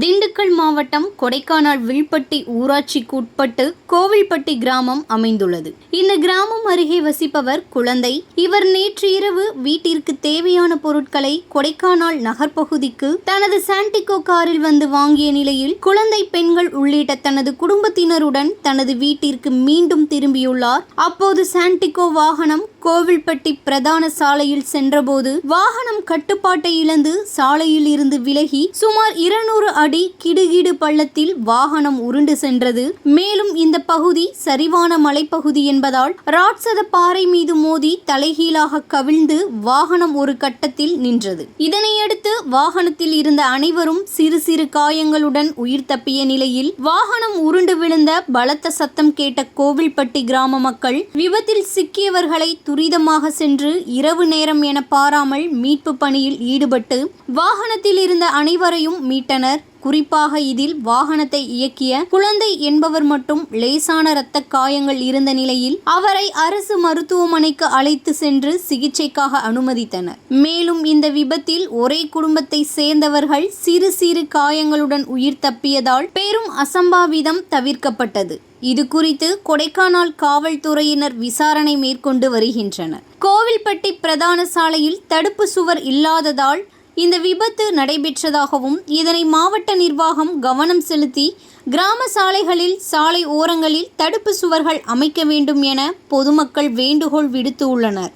திண்டுக்கல் மாவட்டம் கொடைக்கானல் வில்பட்டி ஊராட்சிக்கு உட்பட்டு கோவில்பட்டி கிராமம் அமைந்துள்ளது. இந்த கிராமம் அருகே வசிப்பவர் குழந்தை. இவர் நேற்று இரவு வீட்டிற்கு தேவையான பொருட்களை கொடைக்கானல் நகர்பகுதிக்கு தனது சாண்டிகோ காரில் வந்து வாங்கிய நிலையில் குழந்தை, பெண்கள் உள்ளிட்ட தனது குடும்பத்தினருடன் தனது வீட்டிற்கு மீண்டும் திரும்பியுள்ளார். அப்போது சாண்டிகோ வாகனம் கோவில்பட்டி பிரதான சாலையில் சென்றபோது வாகனம் கட்டுப்பாட்டை இழந்து சாலையில் இருந்து விலகி சுமார் 200 அடி கிடுகிடு பள்ளத்தில் வாகனம் உருண்டு சென்றது. மேலும் இந்த பகுதி சரிவான மலைப்பகுதி என்பதால் ராட்சத பாறை மீது மோதி தலைகீழாக கவிழ்ந்து வாகனம் ஒரு கட்டத்தில் நின்றது. இதனையடுத்து வாகனத்தில் இருந்த அனைவரும் சிறு சிறு காயங்களுடன் உயிர் தப்பிய நிலையில் வாகனம் உருண்டு விழுந்த பலத்த சத்தம் கேட்ட கோவில்பட்டி கிராம மக்கள் விபத்தில் சிக்கியவர்களை துரிதமாக சென்று இரவு நேரம் என பாராமல் மீட்பு பணியில் ஈடுபட்டு வாகனத்தில் இருந்த அனைவரையும் மீட்டனர். குறிப்பாக இதில் வாகனத்தை இயக்கிய குழந்தை என்பவர் மட்டும் லேசான இரத்த காயங்கள் இருந்த நிலையில் அவரை அரசு மருத்துவமனைக்கு அழைத்து சென்று சிகிச்சைக்காக அனுமதித்தனர். மேலும் இந்த விபத்தில் ஒரே குடும்பத்தை சேர்ந்தவர்கள் சிறு சிறு காயங்களுடன் உயிர் தப்பியதால் பெரும் அசம்பாவிதம் தவிர்க்கப்பட்டது. இது குறித்து கொடைக்கானல் காவல்துறையினர் விசாரணை மேற்கொண்டு வருகின்றனர். கோவில்பட்டி பிரதான சாலையில் தடுப்பு சுவர் இல்லாததால் இந்த விபத்து நடைபெற்றதாகவும் இதனை மாவட்ட நிர்வாகம் கவனம் செலுத்தி கிராம சாலைகளில் சாலை ஓரங்களில் தடுப்பு சுவர்கள் அமைக்க வேண்டும் என பொதுமக்கள் வேண்டுகோள் விடுத்து உள்ளனர்.